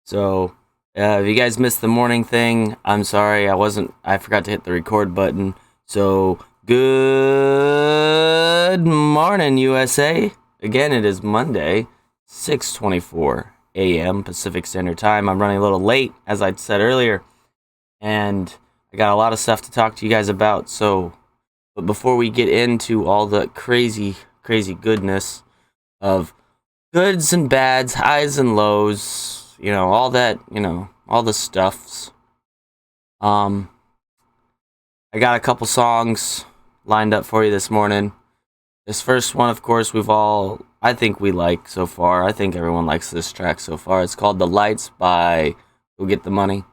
So, if you guys missed the morning thing, I'm sorry. I forgot to hit the record button. So, good morning, USA. Again, it is Monday, 6:24 a.m. Pacific Standard Time. I'm running a little late, as I said earlier, and I got a lot of stuff to talk to you guys about. But before we get into all the crazy goodness of goods and bads, highs and lows, all that, all the stuffs. I got a couple songs lined up for you this morning. This first one, of course, I think we like so far. I think everyone likes this track so far. It's called The Lights by Go Get the Money.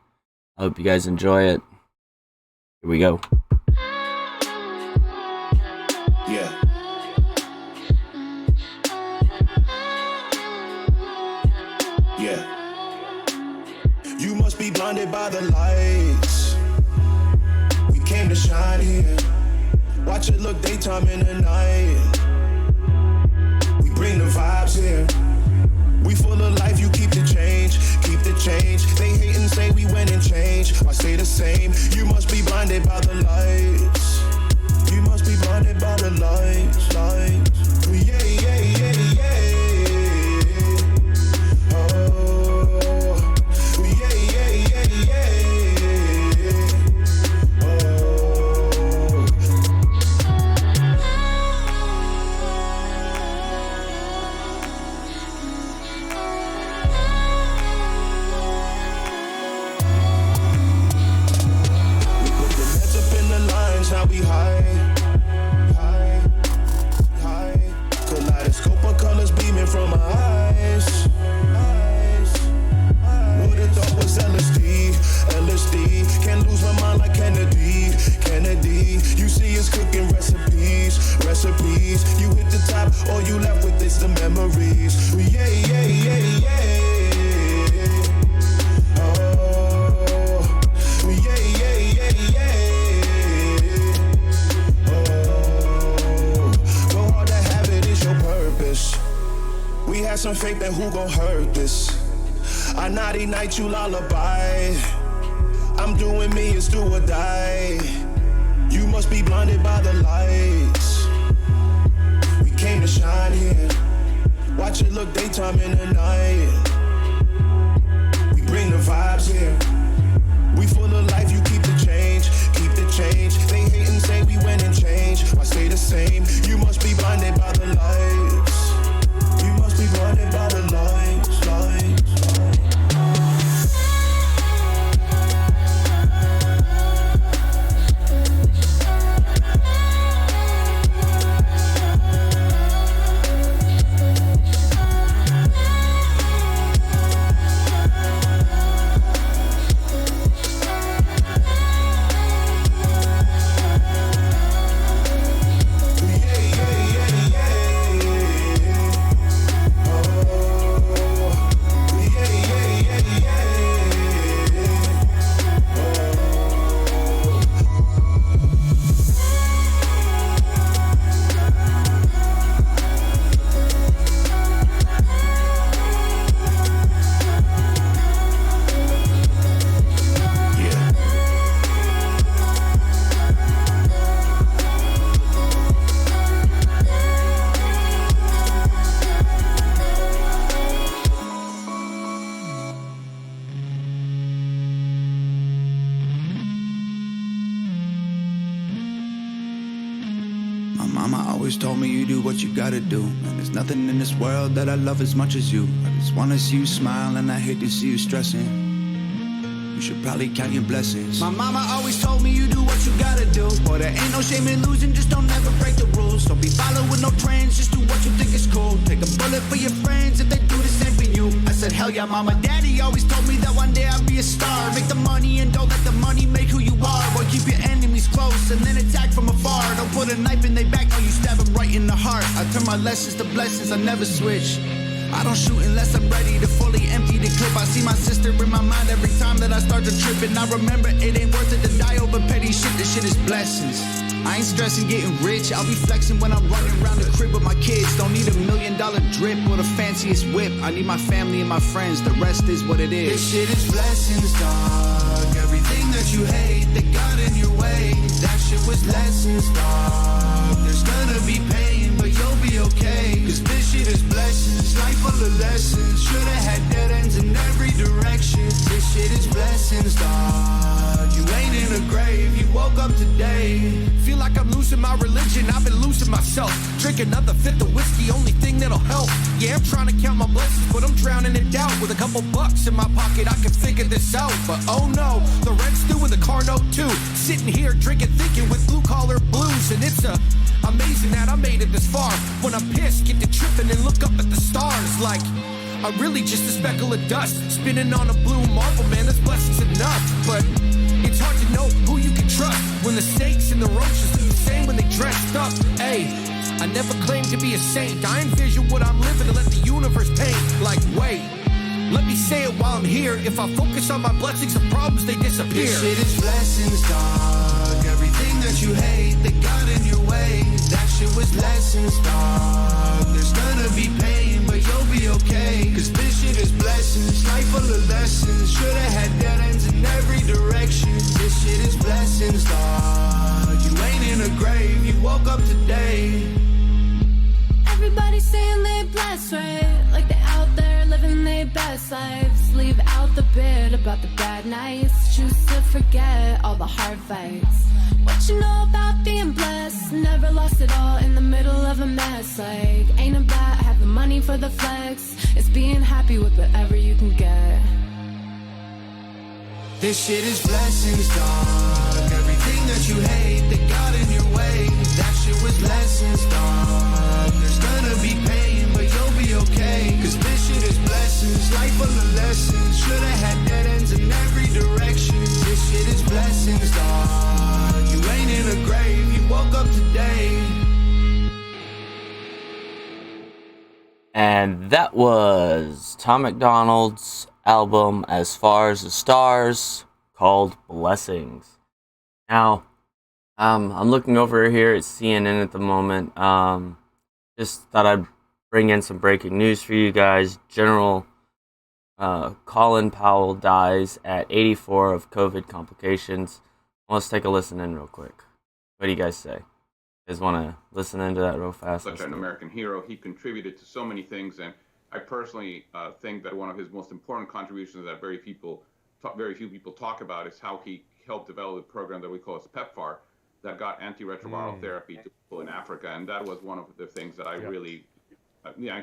I hope you guys enjoy it. Here we go. Yeah. Yeah. You must be blinded by the lights. We came to shine here. Watch it look daytime in the night. We bring the vibes here. We full of life, you keep the change. Keep the change. They hate and say we went and changed. I stay the same. You must be blinded by the lights. You must be blinded by the lights, lights. Yeah, yeah, yeah, yeah. Oh, yeah, yeah, yeah, yeah. Oh. We put the nets up in the lines, now we high. Kaleidoscope of colors beaming from my eyes. Would've thought was LSD. Can't lose my mind like Kennedy. You see us cooking recipes. You hit the top, all you left with is the memories. Yeah, yeah, yeah, yeah. Oh, yeah, yeah, yeah, yeah. We had some faith that who gon' hurt this. I naughty night, you lullaby. I'm doing me, it's do or die. You must be blinded by the lights. We came to shine here. Watch it look daytime in the night. We bring the vibes here. We full of life, you keep the change. Keep the change. They hate and say we went and changed. I stay the same. You must be blinded by the lights. You must be blinded by the lights, lights. Mama always told me you do what you gotta do. And there's nothing in this world that I love as much as you. I just wanna see you smile and I hate to see you stressing. You should probably count your blessings. My mama always told me you do what you gotta do. Boy, there ain't no shame in losing, just don't ever break the rules. Don't be following no trends, just do what you think is cool. Take a bullet for your friends if they do the same for you. I said, hell yeah, mama. Daddy always told me that one day I'd be a star. Make the money and don't let the money make who you are. Boy, keep your enemies close and then attack from afar. Don't put a knife in their back, no, you stab them right in the heart. I turn my lessons to blessings, I never switch. I don't shoot unless I'm ready to fully empty the clip. I see my sister in my mind every time that I start to trip. And I remember it ain't worth it to die over petty shit. This shit is blessings. I ain't stressing getting rich, I'll be flexing when I'm running around the crib with my kids. Don't need $1 million drip or the fanciest whip. I need my family and my friends, the rest is what it is. This shit is blessings, dog. Everything that you hate, that got in your way, that shit was lessons, dog. There's gonna be pain, but you'll be okay. Cause this shit is blessings, life full of lessons. Should've had dead ends in every direction. This shit is blessings, dog. You ain't in a grave, you woke up today. Feel like I'm losing my religion, I've been losing myself. Drink another fifth of whiskey, only thing that'll help. Yeah, I'm trying to count my blessings, but I'm drowning in doubt. With a couple bucks in my pocket, I can figure this out. But oh no, the rent's due and the car note too. Sitting here drinking, thinking with blue collar blues. And it's amazing that I made it this far. When I'm pissed, get to tripping and look up at the stars. Like, I'm really just a speckle of dust spinning on a blue marble, man, this blessing's enough. But it's hard to know who you can trust when the snakes and the roaches do the same when they dressed up. Hey, I never claimed to be a saint. I envision what I'm living and let the universe paint. Like, wait, let me say it while I'm here. If I focus on my blessings and problems, they disappear. This shit is blessings, dog. Everything that you hate, that got in your way, that shit was lessons, dog. There's gonna be pain, but you'll be okay. Cause this shit is blessings, life full of lessons. Should've had dead ends in every direction. This shit is blessings, dog. You ain't in a grave, you woke up today. Everybody saying they blessed, right? Like they're out there living their best lives. Leave out the bit about the bad nights. Choose to forget all the hard fights. What you know about being blessed? Never lost it all in the middle of a mess. Like, ain't about having money for the flex. It's being happy with whatever you can get. This shit is blessings, dog. Everything that you hate, that got in your way, that shit was lessons, dog. There's gonna be pain, but you'll be okay. Cause this shit is blessings, life full of lessons. Should've had dead ends in every direction. This shit is blessings, dog. You ain't in a grave, you woke up today. And that was Tom MacDonald's album As Far as the Stars, called Blessings. Now, I'm looking over here at CNN at the moment. Just thought I'd bring in some breaking news for you guys. General Colin Powell dies at 84 of COVID complications. Let's take a listen in real quick. What do you guys say? You guys want to listen into that real fast? Such an American hero. He contributed to so many things, and I personally think that one of his most important contributions that very few people talk about is how he helped develop a program that we call as PEPFAR, that got antiretroviral therapy to people in Africa, and that was one of the things that I really,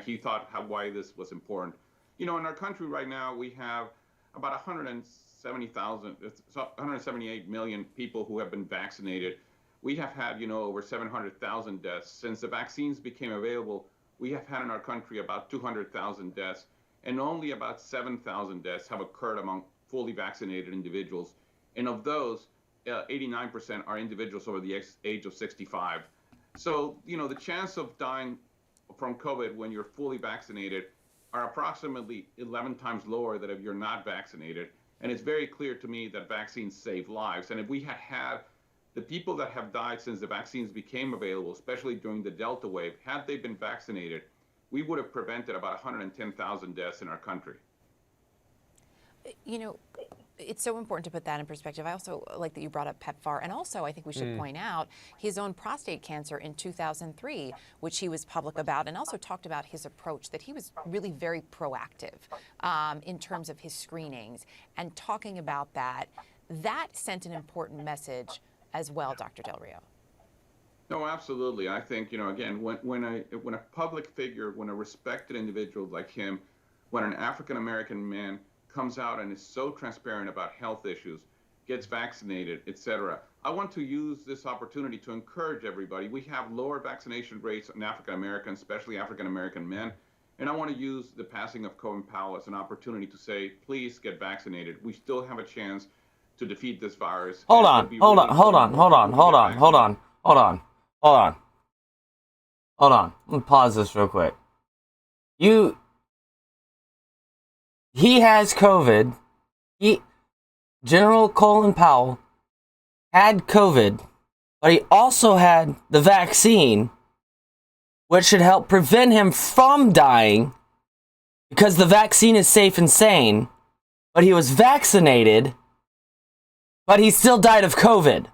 he thought why this was important. You know, in our country right now, we have about 178 million people who have been vaccinated. We have had, over 700,000 deaths. Since the vaccines became available, we have had in our country about 200,000 deaths, and only about 7,000 deaths have occurred among fully vaccinated individuals. And of those, 89% are individuals over the age of 65. So, the chance of dying from COVID when you're fully vaccinated are approximately 11 times lower than if you're not vaccinated. And it's very clear to me that vaccines save lives. And if we had the people that have died since the vaccines became available, especially during the Delta wave, had they been vaccinated, we would have prevented about 110,000 deaths in our country. It's so important to put that in perspective. I also like that you brought up PEPFAR, and also I think we should point out his own prostate cancer in 2003, which he was public about, and also talked about his approach, that he was really very proactive in terms of his screenings, and talking about that. That sent an important message as well, Dr. Del Rio. No, absolutely. I think, again, when a public figure, when a respected individual like him, when an African-American man comes out and is so transparent about health issues, gets vaccinated, etc. I want to use this opportunity to encourage everybody. We have lower vaccination rates in African Americans, especially African American men. And I want to use the passing of Colin Powell as an opportunity to say, please get vaccinated. We still have a chance to defeat this virus. Hold on. Let me pause this real quick. He has COVID. General Colin Powell had COVID but he also had the vaccine, which should help prevent him from dying because the vaccine is safe and sane, but he was vaccinated, but he still died of COVID,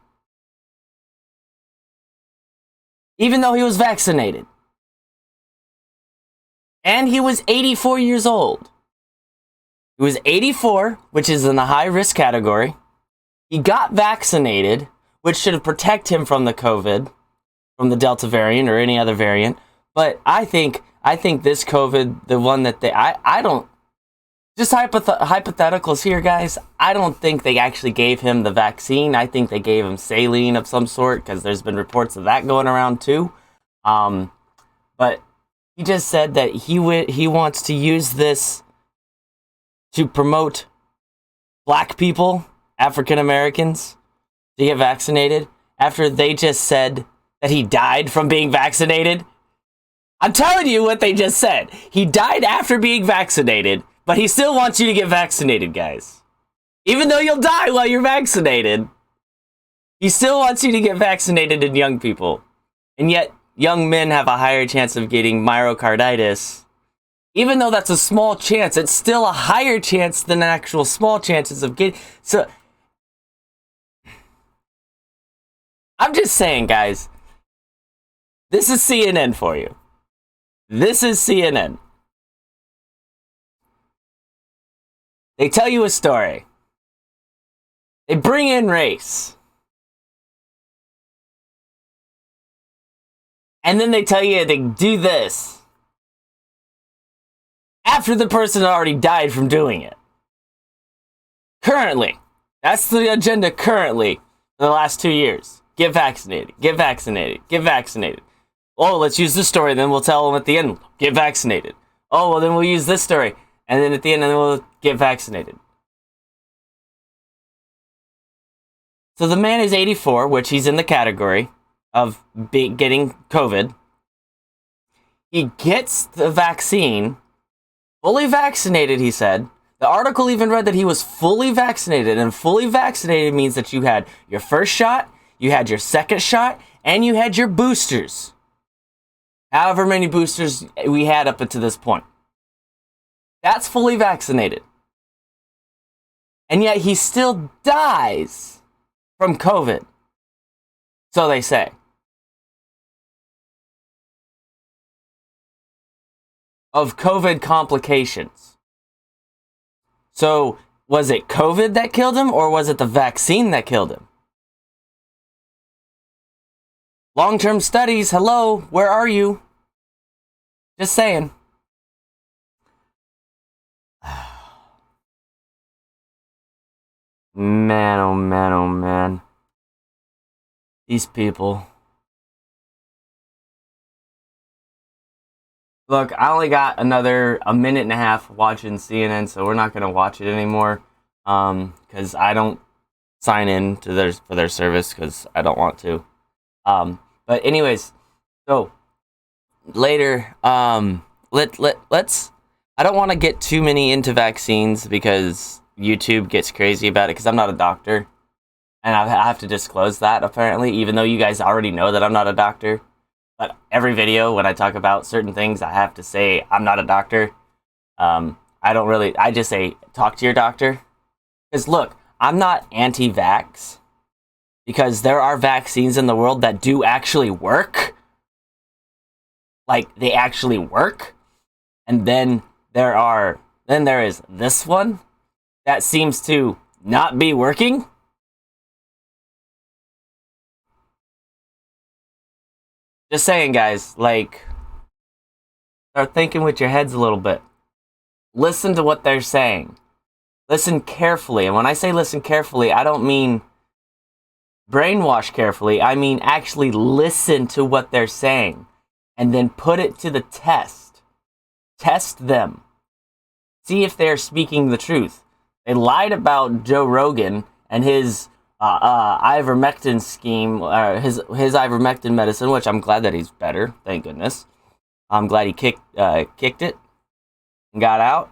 even though he was vaccinated. And he was 84 years old. He was 84, which is in the high risk category. He got vaccinated, which should protect him from the COVID, from the Delta variant or any other variant. But I think this COVID, the one that I don't, just hypotheticals here, guys. I don't think they actually gave him the vaccine. I think they gave him saline of some sort, because there's been reports of that going around too. But he just said that he wants to use this to promote black people, African Americans, to get vaccinated after they just said that he died from being vaccinated. I'm telling you what they just said. He died after being vaccinated, but he still wants you to get vaccinated, guys. Even though you'll die while you're vaccinated, he still wants you to get vaccinated in young people. And yet, young men have a higher chance of getting myocarditis. Even though that's a small chance, it's still a higher chance than actual small chances of getting... So, I'm just saying, guys, this is CNN for you. This is CNN. They tell you a story. They bring in race. And then they tell you to do this after the person already died from doing it. Currently. That's the agenda currently for the last 2 years. Get vaccinated. Get vaccinated. Get vaccinated. Oh, let's use this story, then we'll tell them at the end, get vaccinated. Oh, well, then we'll use this story, and then at the end, then we'll get vaccinated. So the man is 84, which he's in the category of getting COVID. He gets the vaccine, fully vaccinated, he said. The article even read that he was fully vaccinated, and fully vaccinated means that you had your first shot, you had your second shot, and you had your boosters. However many boosters we had up until this point. That's fully vaccinated. And yet he still dies from COVID. So they say. Of COVID complications. So, was it COVID that killed him, or was it the vaccine that killed him? Long-term studies, hello, where are you? Just saying. Man, oh man, oh man. These people. Look, I only got another a minute and a half watching CNN, so we're not going to watch it anymore. Because I don't sign in to for their service, because I don't want to. But anyways, so later, let's. I don't want to get too many into vaccines because YouTube gets crazy about it. Because I'm not a doctor, and I have to disclose that apparently, even though you guys already know that I'm not a doctor. But every video when I talk about certain things, I have to say I'm not a doctor. I just say talk to your doctor. Because look, I'm not anti-vax. Because there are vaccines in the world that do actually work. Like, they actually work. And then there is this one that seems to not be working. Just saying, guys, like, start thinking with your heads a little bit. Listen to what they're saying. Listen carefully. And when I say listen carefully, I don't mean brainwash carefully. I mean actually listen to what they're saying and then put it to the test. Test them. See if they're speaking the truth. They lied about Joe Rogan and his ivermectin scheme, his ivermectin medicine, which I'm glad that he's better. Thank goodness. I'm glad he kicked it and got out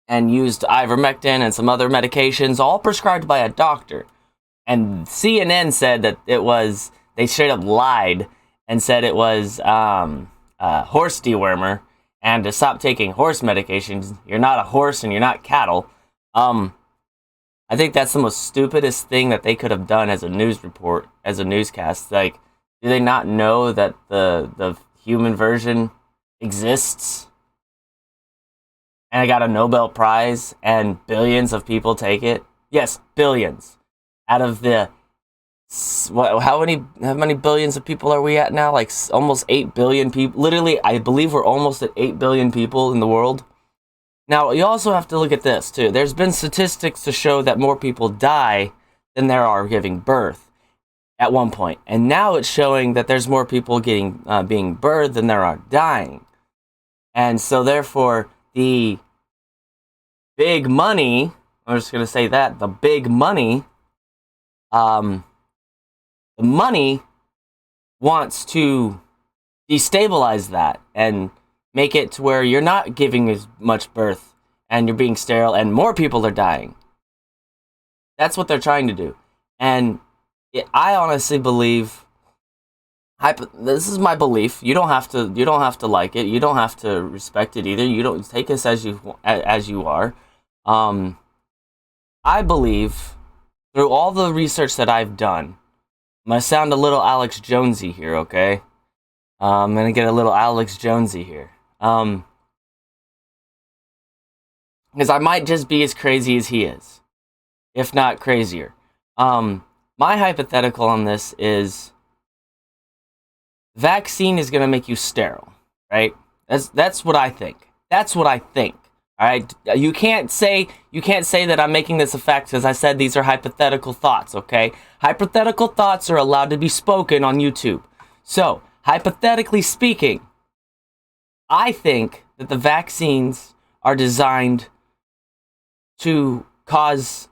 and used ivermectin and some other medications, all prescribed by a doctor. And CNN said that they straight up lied and said it was horse dewormer, and to stop taking horse medications. You're not a horse and you're not cattle. I think that's the most stupidest thing that they could have done as a news report, as a newscast. Like, do they not know that the human version exists? And I got a Nobel Prize and billions of people take it? Yes, billions. Out of the... how many billions of people are we at now? Like almost 8 billion people. Literally, I believe we're almost at 8 billion people in the world. Now, you also have to look at this, too. There's been statistics to show that more people die than there are giving birth at one point. And now it's showing that there's more people being birthed than there are dying. And so, therefore, the big money, I'm just going to say that, the big money, the money wants to destabilize that and make it to where you're not giving as much birth and you're being sterile and more people are dying. That's what they're trying to do. And I honestly believe, this is my belief. You don't have to like it. You don't have to respect it either. You don't take us as you are. I believe through all the research that I've done, I'm going to sound a little Alex Jonesy here, okay? I'm going to get a little Alex Jonesy here. Because I might just be as crazy as he is, if not crazier. My hypothetical on this is vaccine is going to make you sterile, right? That's what I think. That's what I think. All right, you can't say that I'm making this a fact because I said these are hypothetical thoughts, okay? Hypothetical thoughts are allowed to be spoken on YouTube. So, hypothetically speaking, I think that the vaccines are designed to cause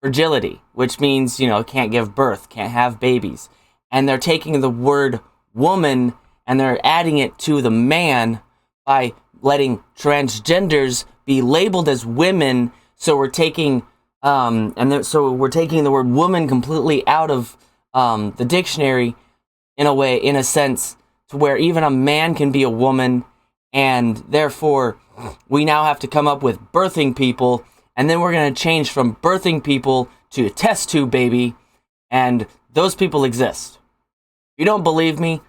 fragility, which means, can't give birth, can't have babies. And they're taking the word woman and they're adding it to the man by letting transgenders be labeled as women. So we're taking we're taking the word woman completely out of the dictionary in a sense to where even a man can be a woman, and therefore we now have to come up with birthing people, and then we're going to change from birthing people to a test tube baby, and those people exist. If you don't believe me,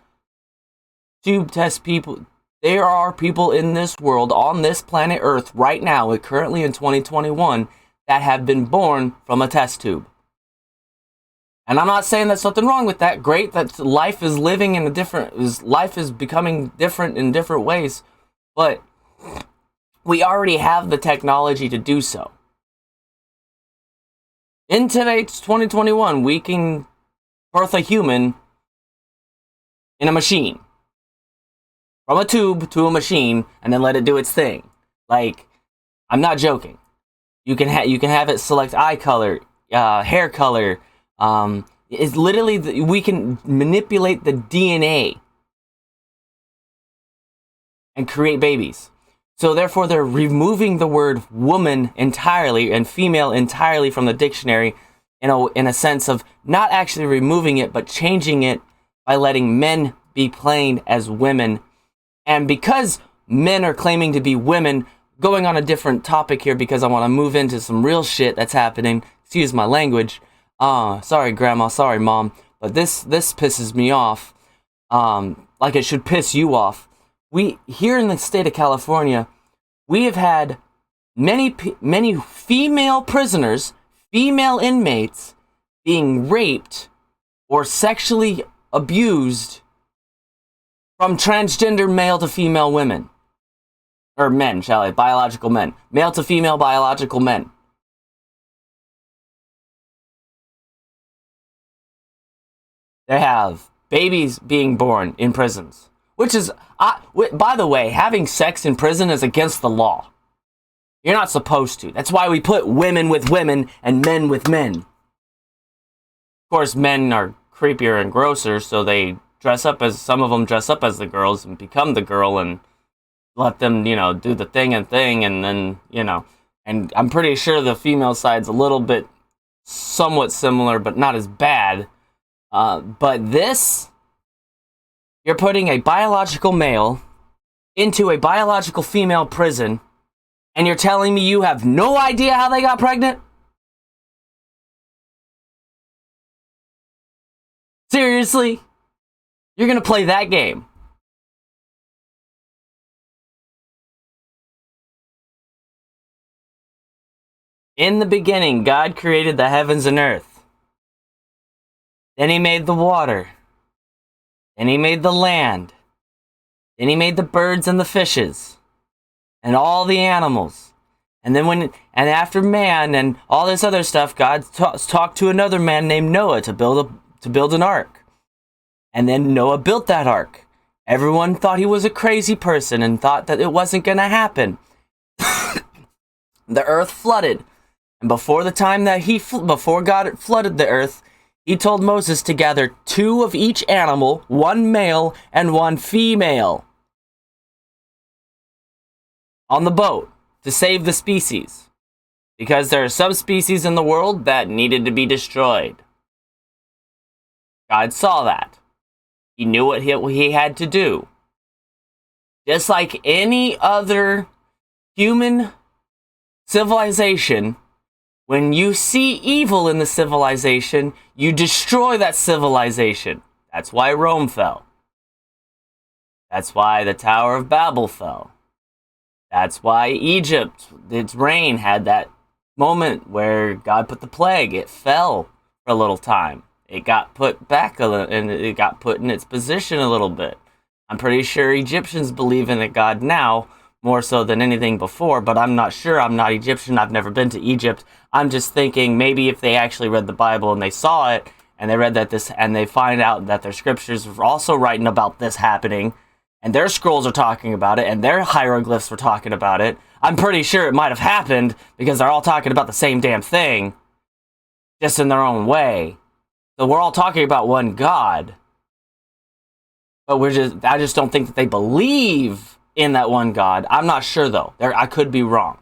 tube test people. There are people in this world, on this planet Earth, right now, currently in 2021, that have been born from a test tube. And I'm not saying there's something wrong with that. Great that life is life is becoming different in different ways. But we already have the technology to do so. In today's 2021, we can birth a human in a machine. From a tube to a machine, and then let it do its thing. Like, I'm not joking. You can have it select eye color, hair color. It's literally we can manipulate the DNA and create babies. So therefore, they're removing the word woman entirely and female entirely from the dictionary, in a sense of not actually removing it, but changing it by letting men be claimed as women. And because men are claiming to be women, going on a different topic here because I want to move into some real shit that's happening. Excuse my language. Sorry, Grandma. Sorry, Mom. But this pisses me off. Like it should piss you off. Here in the state of California, we have had many female prisoners, female inmates, being raped or sexually abused from transgender male to female women. Or men, biological men. Male to female biological men. They have babies being born in prisons. Which is, by the way, having sex in prison is against the law. You're not supposed to. That's why we put women with women and men with men. Of course, men are creepier and grosser, so some of them dress up as the girls and become the girl and let them, do the thing, and then, and I'm pretty sure the female side's a little bit somewhat similar, but not as bad. But this, you're putting a biological male into a biological female prison, and you're telling me you have no idea how they got pregnant? Seriously? You're gonna play that game? In the beginning, God created the heavens and earth. Then he made the water. Then he made the land. Then he made the birds and the fishes. And all the animals. And then after man and all this other stuff, God talked to another man named Noah to build an ark. And then Noah built that ark. Everyone thought he was a crazy person and thought that it wasn't going to happen. The earth flooded. And before the time that before God flooded the earth, he told Moses to gather 2 of each animal, 1 male and 1 female, on the boat to save the species. Because there are some species in the world that needed to be destroyed. God saw that. He knew what he had to do. Just like any other human civilization, when you see evil in the civilization, you destroy that civilization. That's why Rome fell. That's why the Tower of Babel fell. That's why Egypt, its reign, had that moment where God put the plague. It fell for a little time. It got put back and it got put in its position a little bit. I'm pretty sure Egyptians believe in a God now, more so than anything before, but I'm not sure. I'm not Egyptian. I've never been to Egypt. I'm just thinking maybe if they actually read the Bible and they saw it and they read that this and they find out that their scriptures were also writing about this happening and their scrolls are talking about it and their hieroglyphs were talking about it, I'm pretty sure it might have happened because they're all talking about the same damn thing, just in their own way. So we're all talking about one God, but I just don't think that they believe in that one God. I'm not sure though. I could be wrong.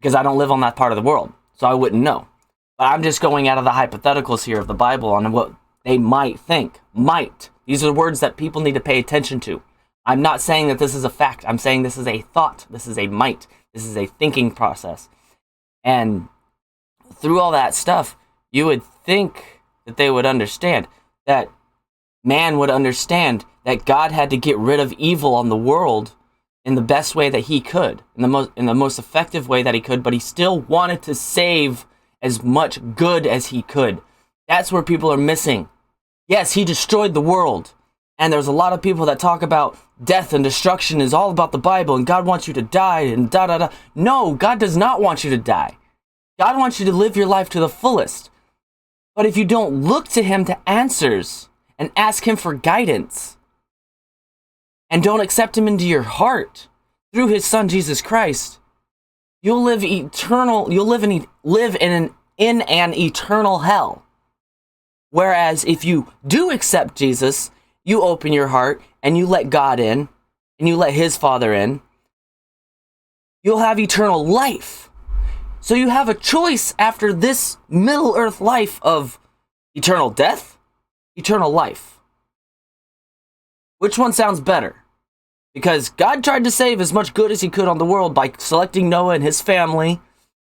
Because I don't live on that part of the world, so I wouldn't know. But I'm just going out of the hypotheticals here of the Bible on what they might think. Might. These are words that people need to pay attention to. I'm not saying that this is a fact. I'm saying this is a thought. This is a might. This is a thinking process. And through all that stuff, you would think that they would understand, that man would understand that God had to get rid of evil on the world in the best way that he could, in the most effective way that he could, but he still wanted to save as much good as he could. That's where people are missing. Yes, he destroyed the world, and there's a lot of people that talk about death and destruction is all about the Bible, and God wants you to die, and da-da-da. No, God does not want you to die. God wants you to live your life to the fullest. But if you don't look to him to answers and ask him for guidance, and don't accept him into your heart through his son Jesus Christ, you'll live in an eternal hell. Whereas if you do accept Jesus, you open your heart and you let God in and you let his Father in, you'll have eternal life. So you have a choice after this Middle Earth life of eternal death, eternal life. Which one sounds better? Because God tried to save as much good as he could on the world by selecting Noah and his family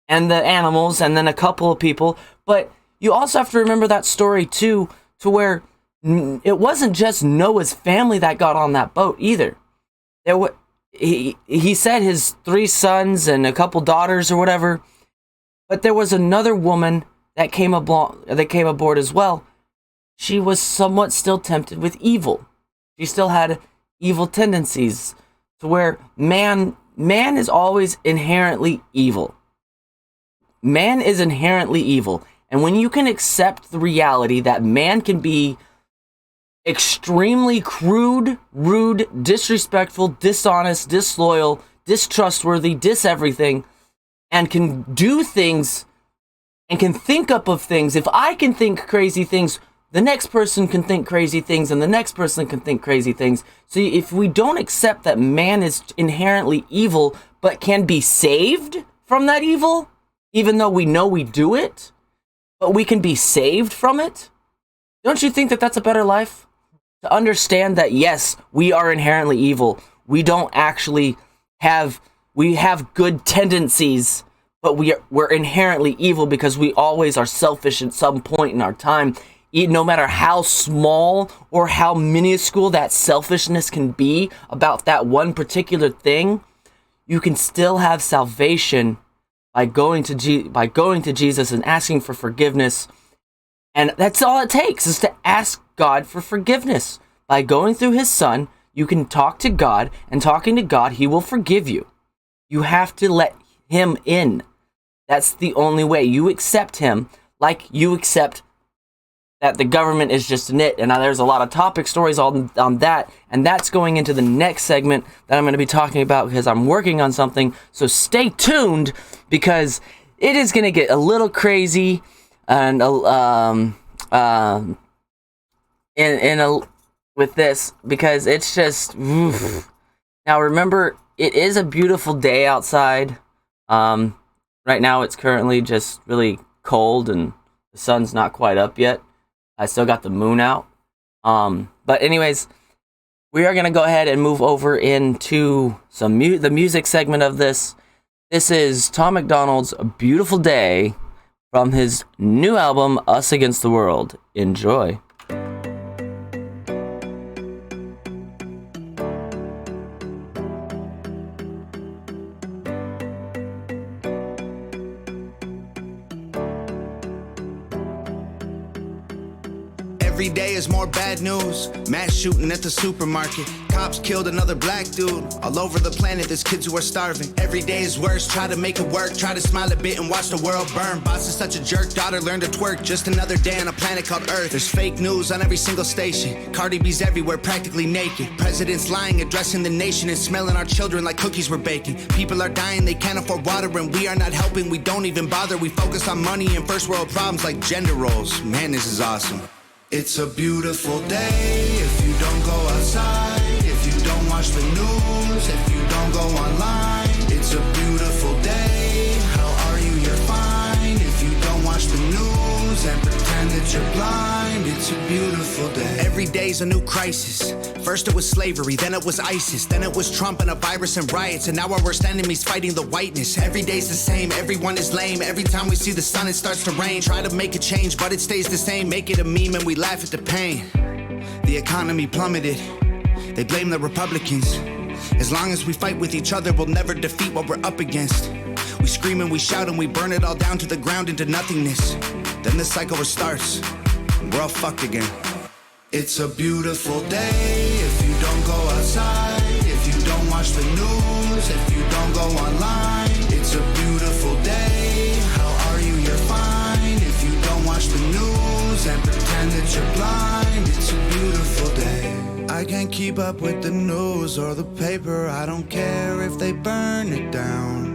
and the animals and then a couple of people. But you also have to remember that story too, to where it wasn't just Noah's family that got on that boat either. He said his 3 sons and a couple daughters or whatever, but there was another woman that came aboard as well. She was somewhat still tempted with evil. She still had evil tendencies, to where man is always inherently evil. Man is inherently evil. And when you can accept the reality that man can be extremely crude, rude, disrespectful, dishonest, disloyal, distrustworthy, everything, and can do things and can think up of things. If I can think crazy things, the next person can think crazy things, and the next person can think crazy things. So if we don't accept that man is inherently evil, but can be saved from that evil, even though we know we do it, but we can be saved from it? Don't you think that that's a better life? To understand that, yes, we are inherently evil. We don't actually we have good tendencies, but we're inherently evil because we always are selfish at some point in our time. No matter how small or how minuscule that selfishness can be about that one particular thing, you can still have salvation by going to Jesus and asking for forgiveness. And that's all it takes, is to ask God for forgiveness. By going through his Son, you can talk to God, and talking to God, he will forgive you. You have to let him in. That's the only way. You accept him like you accept that the government is just an it. And now there's a lot of topic stories on that, and that's going into the next segment that I'm going to be talking about because I'm working on something. So stay tuned, because it is going to get a little crazy and with this, because it's just oof. Now remember, it is a beautiful day outside. Right now it's currently just really cold and the sun's not quite up yet. I still got the moon out. But anyways, we are going to go ahead and move over into the music segment of this. This is Tom MacDonald's Beautiful Day from his new album, Us Against the World. Enjoy. Every day is more bad news. Mass shooting at the supermarket. Cops killed another black dude. All over the planet, there's kids who are starving. Every day is worse. Try to make it work. Try to smile a bit and watch the world burn. Boss is such a jerk. Daughter learned to twerk. Just another day on a planet called Earth. There's fake news on every single station. Cardi B's everywhere, practically naked. Presidents lying, addressing the nation, and smelling our children like cookies we're baking. People are dying, they can't afford water, and we are not helping. We don't even bother. We focus on money and first world problems like gender roles. Man, this is awesome. It's a beautiful day if you don't go outside, if you don't watch the news, if you don't go online. It's a beautiful day, how are you? You're fine. If you don't watch the news and pretend that you're blind, it's a beautiful day. Every day's a new crisis. First it was slavery, then it was ISIS, then it was Trump and a virus and riots, and now our worst enemy's fighting the whiteness. Every day's the same, everyone is lame. Every time we see the sun, it starts to rain. Try to make a change, but it stays the same. Make it a meme and we laugh at the pain. The economy plummeted. They blame the Republicans. As long as we fight with each other, we'll never defeat what we're up against. We scream and we shout and we burn it all down to the ground into nothingness. Then the cycle restarts. We're all fucked again. It's a beautiful day if you don't go outside, if you don't watch the news, if you don't go online. It's a beautiful day, how are you? You're fine. If you don't watch the news and pretend that you're blind, it's a beautiful day. I can't keep up with the news or the paper. I don't care if they burn it down.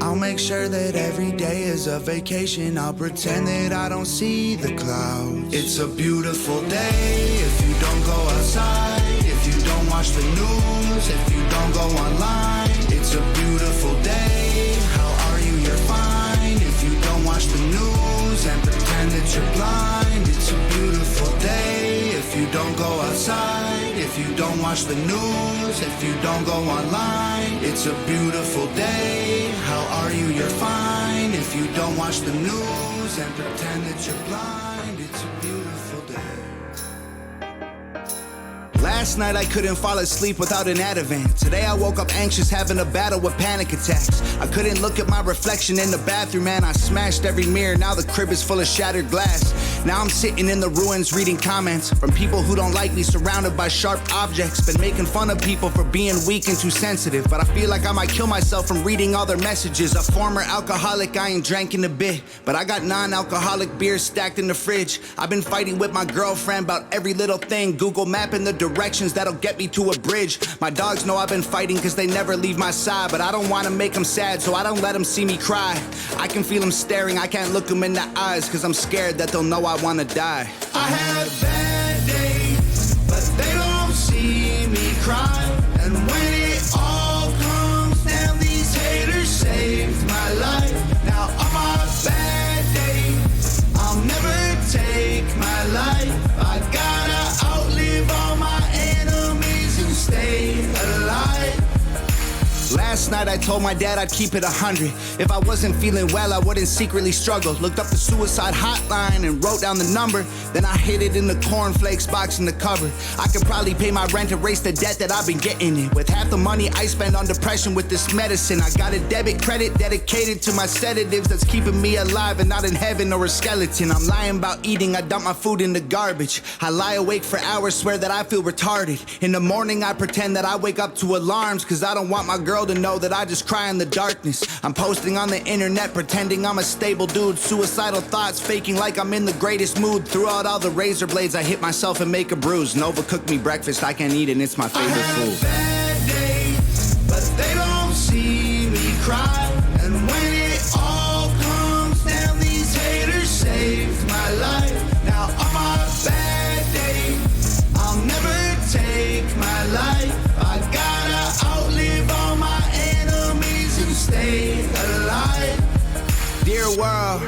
I'll make sure that every day is a vacation. I'll pretend that I don't see the clouds. It's a beautiful day if you don't go outside, if you don't watch the news, if you don't go online. It's a beautiful day, how are you? You're fine. If you don't watch the news and pretend that you're blind. It's a beautiful day if you don't go outside, if you don't watch the news, if you don't go online. It's a beautiful day, how are you? You're fine. If you don't watch the news and pretend that you're blind. It's a beautiful day. Last night I couldn't fall asleep without an Ativan. Today I woke up anxious, having a battle with panic attacks. I couldn't look at my reflection in the bathroom, and I smashed every mirror. Now the crib is full of shattered glass. Now I'm sitting in the ruins reading comments from people who don't like me, surrounded by sharp objects. Been making fun of people for being weak and too sensitive, but I feel like I might kill myself from reading all their messages. A former alcoholic, I ain't drank in a bit, but I got non-alcoholic beers stacked in the fridge. I've been fighting with my girlfriend about every little thing, Google mapping the directions that'll get me to a bridge. My dogs know I've been fighting cause they never leave my side, but I don't want to make them sad, so I don't let them see me cry. I can feel them staring, I can't look them in the eyes, cause I'm scared that they'll know I want to die. I had bad days, but they don't see me cry. And when it all comes down, these haters saved my life. Last night I told my dad I'd keep it 100. If I wasn't feeling well, I wouldn't secretly struggle. Looked up the suicide hotline and wrote down the number. Then I hid it in the cornflakes box in the cupboard. I could probably pay my rent, erase the debt that I've been getting in. With half the money I spend on depression with this medicine. I got a debit credit dedicated to my sedatives that's keeping me alive and not in heaven or a skeleton. I'm lying about eating, I dump my food in the garbage. I lie awake for hours, swear that I feel retarded. In the morning I pretend that I wake up to alarms, cause I don't want my girl to know that I just cry in the darkness. I'm posting on the internet pretending I'm a stable dude. Suicidal thoughts, faking like I'm in the greatest mood. Through all the razor blades I hit myself and make a bruise. Nova cooked me breakfast, I can't eat it, it's my favorite food. Bad days, but they don't see me cry. And when it all comes down, these haters saved my life. Now on my bad days, I'll never take my life. I gotta outlive all my enemies and stay alive. Dear world,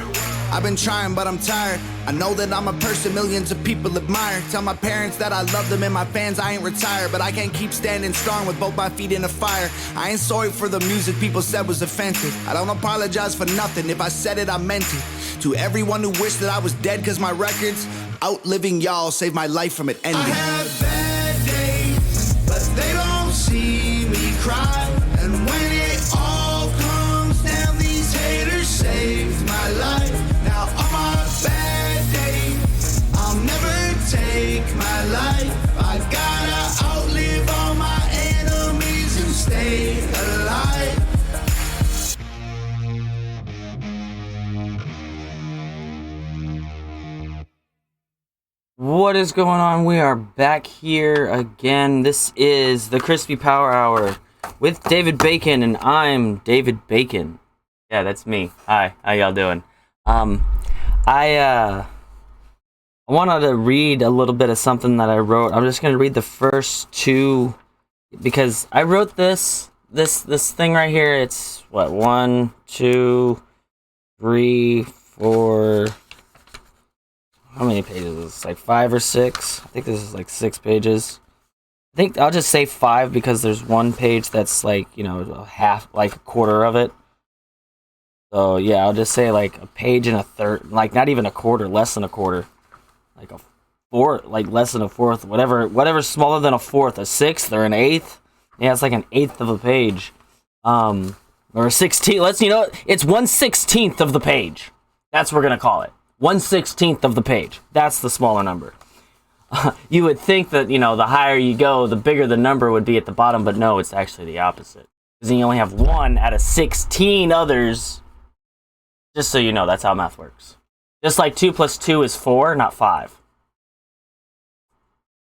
I've been trying, but I'm tired. I know that I'm a person millions of people admire. Tell my parents that I love them and my fans I ain't retired. But I can't keep standing strong with both my feet in the fire. I ain't sorry for the music people said was offensive. I don't apologize for nothing. If I said it, I meant it. To everyone who wished that I was dead cause my records, outliving y'all saved my life from it ending. I have bad days, but they don't see me cry. And when it all comes down, these haters saved my life. Now on my bad days, I'll never take my life. I gotta outlive all my enemies and stay alive. What is going on? We are back here again. This is the Crispy Power Hour with David Bacon, and I'm David Bacon. Yeah, that's me. Hi, how y'all doing? I wanted to read a little bit of something that I wrote. I'm just gonna read the first two because I wrote this thing right here. It's what, 1, 2, 3, 4. How many pages is this? Like 5 or 6? I think this is like 6 pages. I think I'll just say 5 because there's one page that's like, you know, a half, like a quarter of it. So yeah, I'll just say like a page and a third, like not even a quarter, less than a quarter. Like a fourth, like less than a fourth, whatever's smaller than a fourth, a sixth or an eighth. Yeah, it's like an eighth of a page. Or a 16th, it's 1/16 of the page. That's what we're gonna call it. 1/16 of the page. That's the smaller number. You would think that, the higher you go, the bigger the number would be at the bottom, but no, it's actually the opposite. Because then you only have 1 out of 16 others. Just so you know, that's how math works. Just like 2 plus 2 is 4, not 5.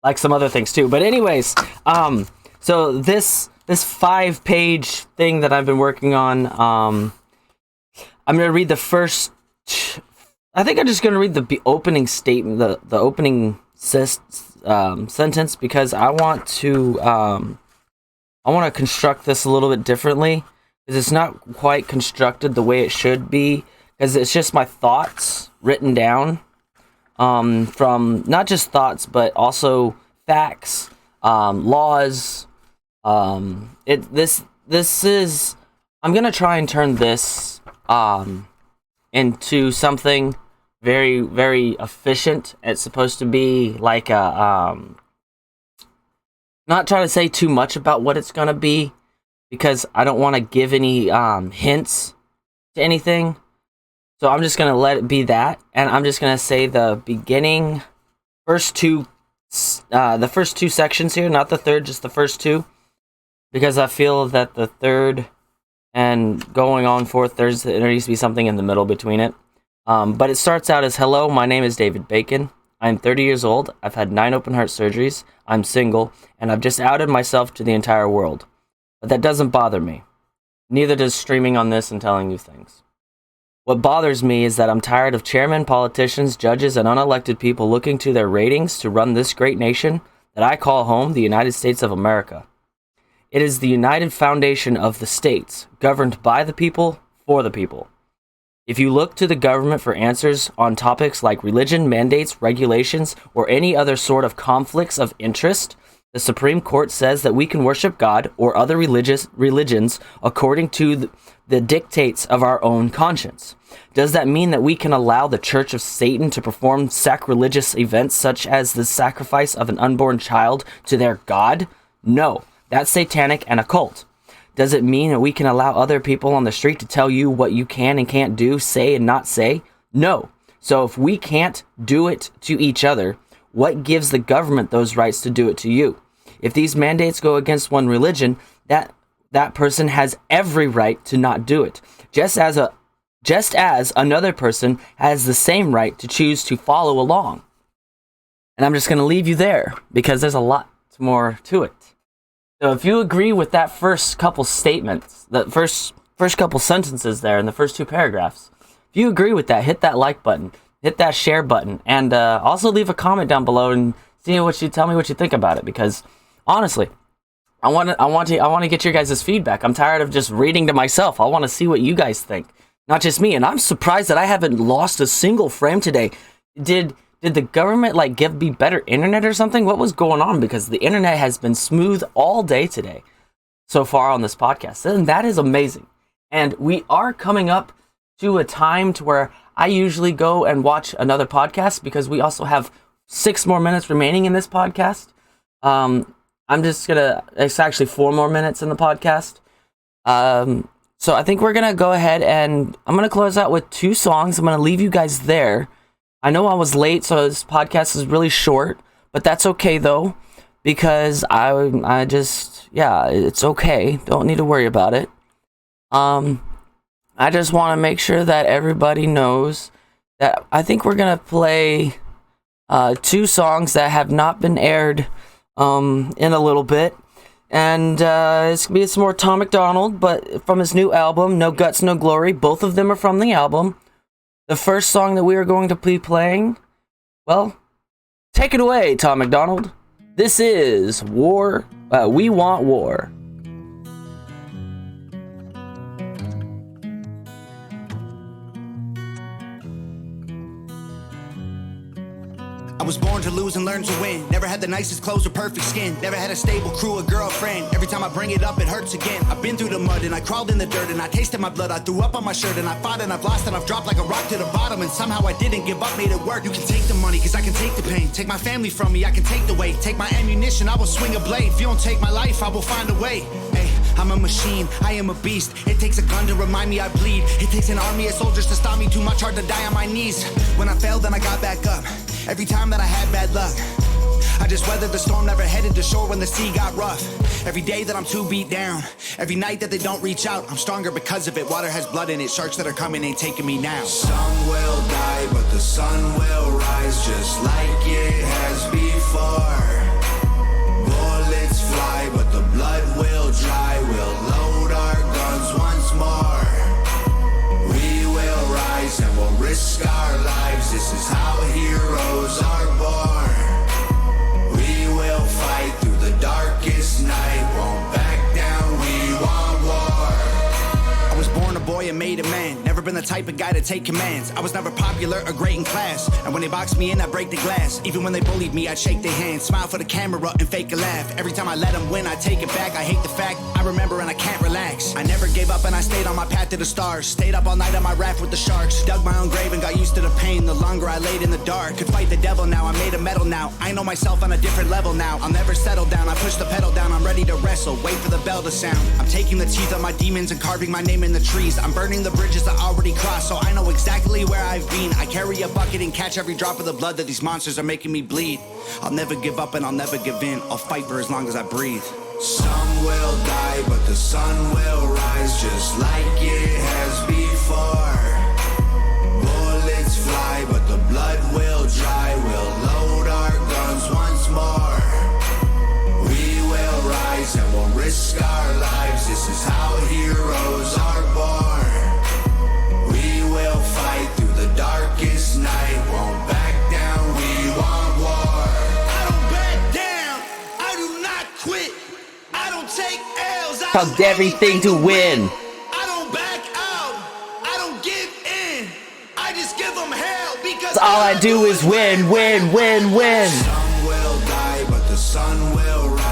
Like some other things too. But anyways, so this 5-page thing that I've been working on, I'm going to read the first... I think I'm just going to read the opening statement, the opening sentence, because I want to construct this a little bit differently, because it's not quite constructed the way it should be, because it's just my thoughts written down, from not just thoughts, but also facts, laws. This is, I'm going to try and turn this into something very, very efficient. It's supposed to be like a, not trying to say too much about what it's gonna be, because I don't want to give any hints to anything. So I'm just gonna let it be that, and I'm just gonna say the beginning, the first two sections here, not the third, just the first two, because I feel that the third and going on forth, there needs to be something in the middle between it. But it starts out as, hello, my name is David Bacon. I'm 30 years old. I've had 9 open heart surgeries. I'm single, and I've just outed myself to the entire world. But that doesn't bother me. Neither does streaming on this and telling you things. What bothers me is that I'm tired of chairmen, politicians, judges, and unelected people looking to their ratings to run this great nation that I call home, the United States of America. It is the united foundation of the states, governed by the people, for the people. If you look to the government for answers on topics like religion, mandates, regulations, or any other sort of conflicts of interest, The Supreme Court says that we can worship God or other religions according to the dictates of our own conscience. Does that mean that we can allow the Church of Satan to perform sacrilegious events such as the sacrifice of an unborn child to their God? No, that's satanic and occult. Does it mean that we can allow other people on the street to tell you what you can and can't do, say and not say? No. So if we can't do it to each other, what gives the government those rights to do it to you? If these mandates go against one religion, that person has every right to not do it. Just as another person has the same right to choose to follow along. And I'm just going to leave you there because there's a lot more to it. So if you agree with that first couple statements, that first couple sentences there in the first two paragraphs, if you agree with that, hit that like button, hit that share button, and also leave a comment down below and tell me what you think about it. Because honestly, I want to get your guys' feedback. I'm tired of just reading to myself. I want to see what you guys think, not just me. And I'm surprised that I haven't lost a single frame today. Did the government give me better internet or something? What was going on? Because the internet has been smooth all day today so far on this podcast. And that is amazing. And we are coming up to a time to where I usually go and watch another podcast because we also have 6 more minutes remaining in this podcast. It's actually 4 more minutes in the podcast. So I think we're going to go ahead and I'm going to close out with 2 songs. I'm going to leave you guys there. I know I was late, so this podcast is really short, but that's okay though, because it's okay. Don't need to worry about it. I just want to make sure that everybody knows that I think we're going to play 2 songs that have not been aired in a little bit. And it's going to be some more Tom MacDonald, but from his new album, No Guts, No Glory. Both of them are from the album. The first song that we are going to be playing, well, take it away, Tom MacDonald. This is War. We Want War. I was born to lose and learn to win. Never had the nicest clothes or perfect skin. Never had a stable crew or girlfriend. Every time I bring it up, it hurts again. I've been through the mud and I crawled in the dirt and I tasted my blood. I threw up on my shirt and I fought and I've lost and I've dropped like a rock to the bottom. And somehow I didn't give up, made it work. You can take the money, cause I can take the pain. Take my family from me, I can take the weight. Take my ammunition, I will swing a blade. If you don't take my life, I will find a way. Hey, I'm a machine, I am a beast. It takes a gun to remind me I bleed. It takes an army of soldiers to stop me. Too much hard to die on my knees. When I failed, then I got back up. Every time that I had bad luck, I just weathered the storm, never headed to shore when the sea got rough. Every day that I'm too beat down, every night that they don't reach out, I'm stronger because of it. Water has blood in it, sharks that are coming ain't taking me now. Some will die, but the sun will rise just like it has before. Bullets fly, but the blood will dry. We'll load our guns once more. We will rise and we'll risk our lives. This is how heroes are born. We will fight through the darkest night. Won't back down, we want war. I was born a boy and made a man. Never been the type of guy to take commands. I was never popular or great in class. And when they boxed me in, I'd break the glass. Even when they bullied me, I'd shake their hand. Smile for the camera and fake a laugh. Every time I let them win, I take it back. I hate the fact I remember and I can't relax. I never gave up and I stayed on my path to the stars. Stayed up all night on my raft with the sharks. Dug my own grave and got used to the pain. The longer I laid in the dark, could fight the devil now. I made of metal now. I know myself on a different level now. I'll never settle down. I push the pedal down. I'm ready to wrestle. Wait for the bell to sound. I'm taking the teeth of my demons and carving my name in the trees. I'm burning the bridges I already crossed, so I know exactly where I've been. I carry a bucket and catch every drop of the blood that these monsters are making me bleed. I'll never give up and I'll never give in. I'll fight for as long as I breathe. Some will die, but the sun will rise just like it has before. Bullets fly, but the blood will dry. We'll load our guns once more. We will rise and we'll risk our lives. This is how heroes are born. We will fight through the darkest night. Won't back down, we want war. I don't back down, I do not quit. I don't take L's, I Hug everything to win. I don't back out, I don't give in. I just give them hell because All I do is win, win, win, win. Some will die, but the sun will rise.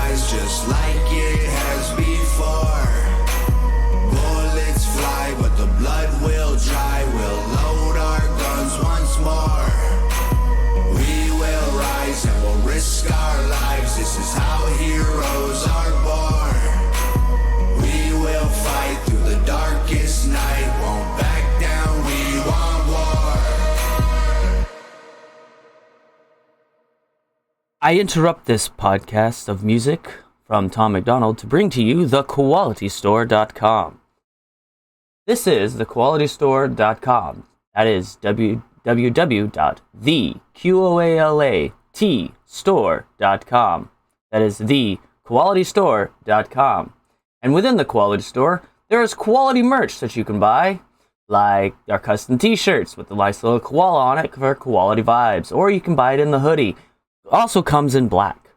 I interrupt this podcast of music from Tom McDonald to bring to you thequalitystore.com. This is thequalitystore.com. That is www.thequalitstore.com. That is thequalitystore.com. And within the Quality Store, there is quality merch that you can buy, like our custom t-shirts with the nice little koala on it for quality vibes, or you can buy it in the hoodie. Also comes in black.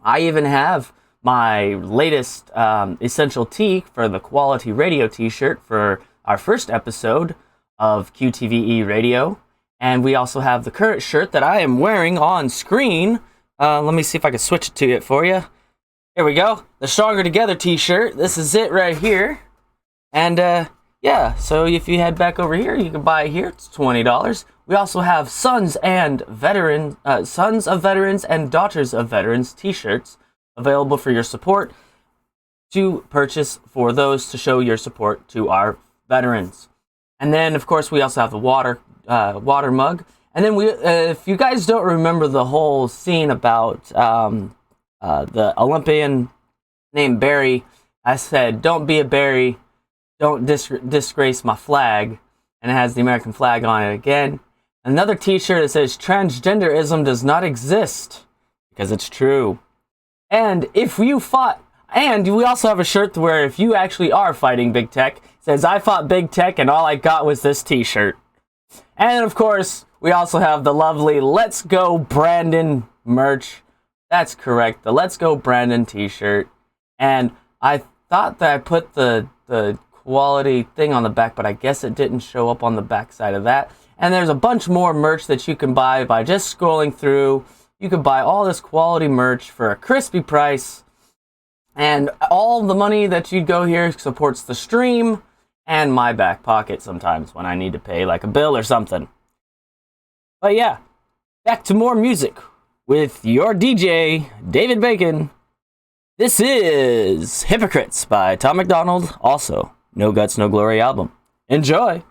I even have my latest essential tee for the Quality Radio t-shirt for our first episode of QTVE Radio. And we also have the current shirt that I am wearing on screen. Let me see if I can switch it to it for you. Here we go. The Stronger Together t-shirt. This is it right here. And yeah, so if you head back over here, you can buy it here. It's $20. We also have Sons of Veterans and Daughters of Veterans t-shirts available for your support to purchase for those to show your support to our veterans. And then, of course, we also have the water mug. And then if you guys don't remember the whole scene about the Olympian named Barry, I said, "Don't be a Barry, don't disgrace my flag," and it has the American flag on it again. Another t-shirt that says transgenderism does not exist, because it's true. And if you fought, and we also have a shirt where if you actually are fighting big tech, it says, "I fought big tech and all I got was this t-shirt." And of course, we also have the lovely Let's Go Brandon merch. That's correct, the Let's Go Brandon t-shirt. And I thought that I put the quality thing on the back, but I guess it didn't show up on the back side of that. And there's a bunch more merch that you can buy by just scrolling through. You can buy all this quality merch for a crispy price. And all the money that you'd go here supports the stream and my back pocket sometimes when I need to pay like a bill or something. But yeah, back to more music with your DJ, David Bacon. This is Hypocrites by Tom McDonald, also No Guts, No Glory album. Enjoy!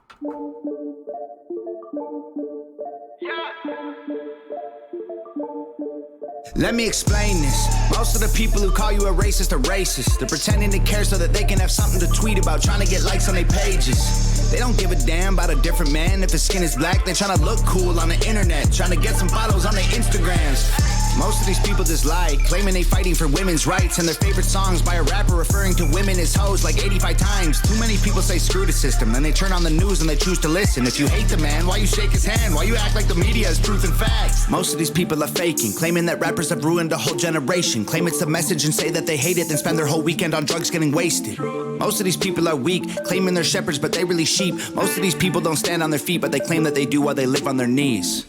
Let me explain this. Most of the people who call you a racist are racist. They're pretending to care so that they can have something to tweet about, trying to get likes on their pages. They don't give a damn about a different man. If his skin is black, they're trying to look cool on the internet, trying to get some follows on their Instagrams. Most of these people just lie, claiming they fighting for women's rights, and their favorite songs by a rapper referring to women as hoes like 85 times. Too many people say screw the system, then they turn on the news and they choose to listen. If you hate the man, why you shake his hand? Why you act like the media is truth and facts? Most of these people are faking, claiming that rappers have ruined a whole generation. Claim it's the message and say that they hate it, then spend their whole weekend on drugs getting wasted. Most of these people are weak, claiming they're shepherds but they really sheep. Most of these people don't stand on their feet, but they claim that they do while they live on their knees.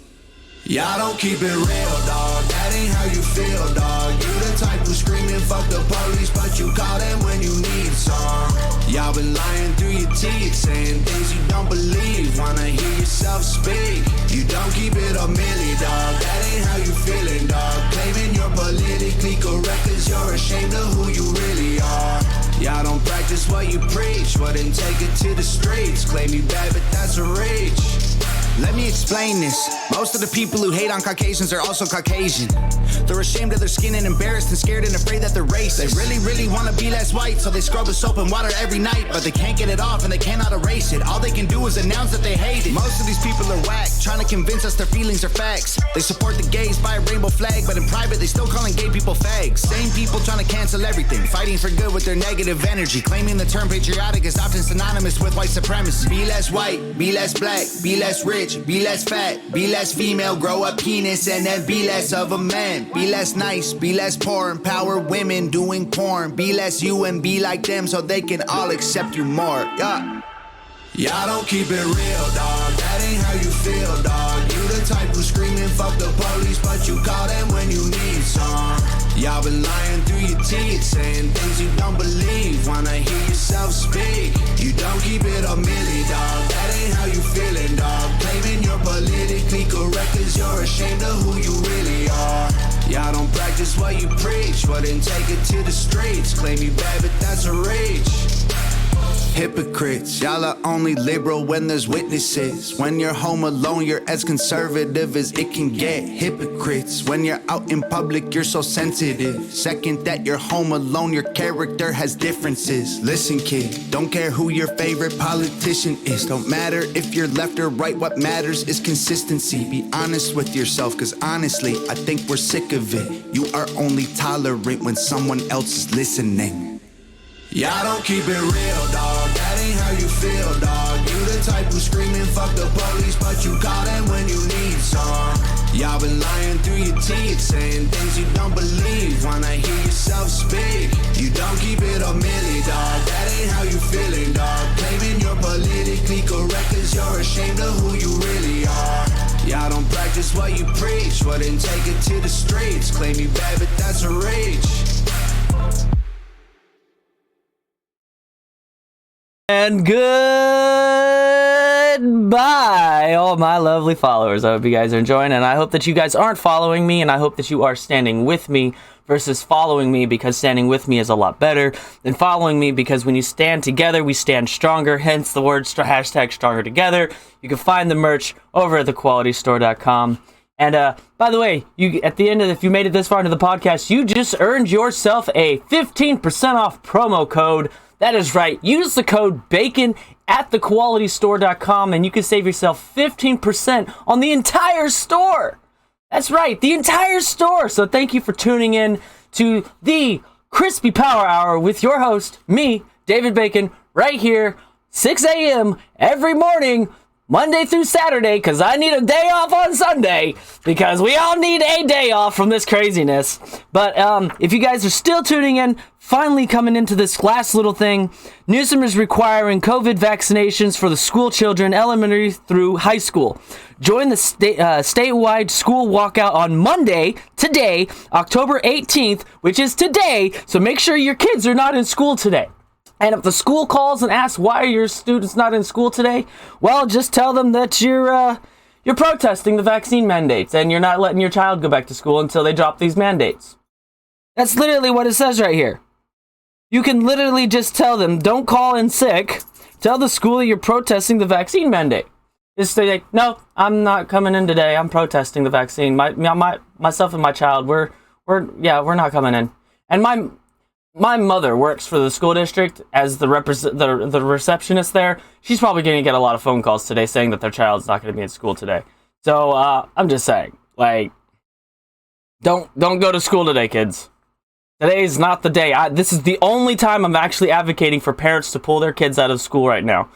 Y'all don't keep it real, dog. That ain't how you feel, dog. You the type who screaming fuck the police, but you call them when you need some. Y'all been lying through your teeth, saying things you don't believe. Wanna hear yourself speak. You don't keep it a milli, dog. That ain't how you feeling, dog. Claiming you're politically correct cause you're ashamed of who you really are. Y'all don't practice what you preach, well then take it to the streets. Claim you bad, but that's a reach. Let me explain this. Most of the people who hate on Caucasians are also Caucasian. They're ashamed of their skin and embarrassed and scared and afraid that they're racist. They really, really want to be less white, so they scrub with soap and water every night. But they can't get it off and they cannot erase it. All they can do is announce that they hate it. Most of these people are whack, trying to convince us their feelings are facts. They support the gays by a rainbow flag, but in private they still calling gay people fags. Same people trying to cancel everything, fighting for good with their negative energy, claiming the term patriotic is often synonymous with white supremacy. Be less white, be less black, be less rich, be less fat, be less female, grow a penis and then be less of a man. Be less nice, be less poor, empower women doing porn. Be less you and be like them so they can all accept you more. Yeah. Y'all don't keep it real, dog. That ain't how you feel, dog. You the type who screaming fuck the police, but you call them when you need some. Y'all been lying through your teeth, saying things you don't believe. Wanna hear yourself speak. You don't keep it a milli, dog. That ain't how you feeling, dog. Claiming you're politically correct cause you're ashamed of who you really are. Y'all don't practice what you preach, well then take it to the streets. Claim you bad, but that's a reach. Hypocrites, y'all are only liberal when there's witnesses. When you're home alone, you're as conservative as it can get. Hypocrites, when you're out in public, you're so sensitive. Second that you're home alone, your character has differences. Listen kid, don't care who your favorite politician is. Don't matter if you're left or right, what matters is consistency. Be honest with yourself, cause honestly, I think we're sick of it. You are only tolerant when someone else is listening. Y'all don't keep it real, dog. That ain't how you feel, dog. You the type who screaming fuck the police, but you call them when you need some. Y'all been lying through your teeth, saying things you don't believe. Wanna hear yourself speak. You don't keep it a milli, dog. That ain't how you feeling, dog. Claiming you're politically correct cause you're ashamed of who you really are. Y'all don't practice what you preach, well then take it to the streets. Claim you bad, but that's a reach. And goodbye, all my lovely followers. I hope you guys are enjoying, and I hope that you guys aren't following me, and I hope that you are standing with me versus following me, because standing with me is a lot better than following me, because when you stand together, we stand stronger, hence the word hashtag stronger together. You can find the merch over at thequalitystore.com. And by the way, you at the end of if you made it this far into the podcast, you just earned yourself a 15% off promo code. That is right. Use the code BACON at thequalitystore.com and you can save yourself 15% on the entire store. That's right, the entire store. So thank you for tuning in to the Crispy Power Hour with your host, me, David Bacon, right here, 6 a.m. every morning, Monday through Saturday, because I need a day off on Sunday, because we all need a day off from this craziness. But if you guys are still tuning in, finally coming into this last little thing, Newsom is requiring COVID vaccinations for the school children, elementary through high school. Join the statewide school walkout on Monday, today, October 18th, which is today, so make sure your kids are not in school today. And if the school calls and asks why are your students not in school today, well, just tell them that you're protesting the vaccine mandates and you're not letting your child go back to school until they drop these mandates. That's literally what it says right here. You can literally just tell them, don't call in sick. Tell the school that you're protesting the vaccine mandate. Just say, like, no, I'm not coming in today. I'm protesting the vaccine. Myself and my child, we're not coming in. And my mother works for the school district as the receptionist there. She's probably going to get a lot of phone calls today saying that their child's not going to be in school today. So I'm just saying, like, don't go to school today, kids. Today is not the day. This is the only time I'm actually advocating for parents to pull their kids out of school right now.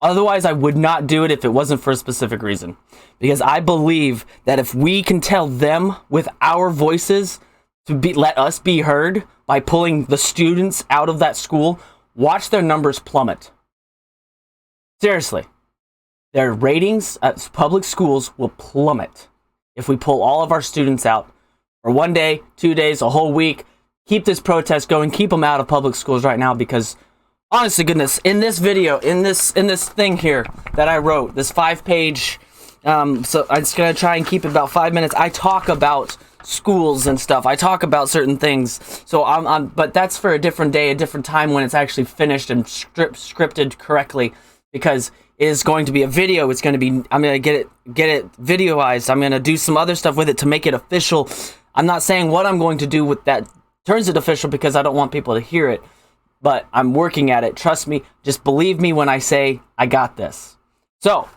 Otherwise, I would not do it if it wasn't for a specific reason. Because I believe that if we can tell them with our voices to let us be heard by pulling the students out of that school, watch their numbers plummet. Seriously. Their ratings at public schools will plummet if we pull all of our students out for 1 day, 2 days, a whole week. Keep this protest going. Keep them out of public schools right now, because honest to goodness, in this video, in this thing here that I wrote, this 5-page, so I'm just going to try and keep it about 5 minutes. I talk about schools and stuff. I talk about certain things. So but that's for a different day, a different time when it's actually finished and scripted correctly, because it is going to be a video. It's going to be, I'm going to get it videoized. I'm going to do some other stuff with it to make it official. I'm not saying what I'm going to do with that turns it official, because I don't want people to hear it, but I'm working at it. Trust me. Just believe me when I say I got this. So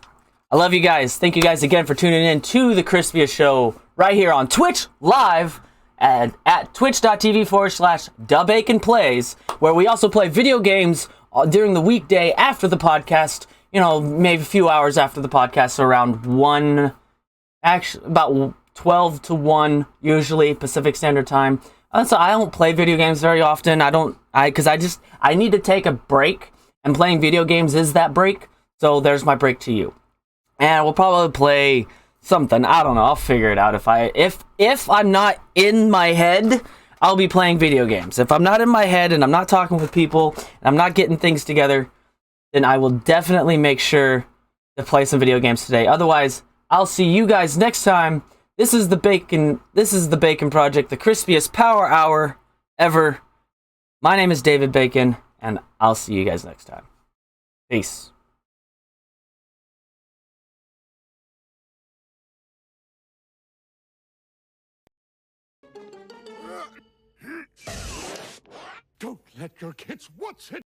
I love you guys. Thank you guys again for tuning in to the Crispiest Show right here on Twitch live and at twitch.tv/DaBaconPlays, where we also play video games during the weekday after the podcast, maybe a few hours after the podcast, so around 1, actually about 12 to 1 usually Pacific Standard Time. So I don't play video games very often. Because I need to take a break, and playing video games is that break. So there's my break to you. And we'll probably play something. I don't know. I'll figure it out. If I'm not in my head, I'll be playing video games. If I'm not in my head and I'm not talking with people and I'm not getting things together, then I will definitely make sure to play some video games today. Otherwise, I'll see you guys next time. This is the Bacon Project, the Crispiest Power Hour ever. My name is David Bacon, and I'll see you guys next time. Peace. Don't let your kids watch it.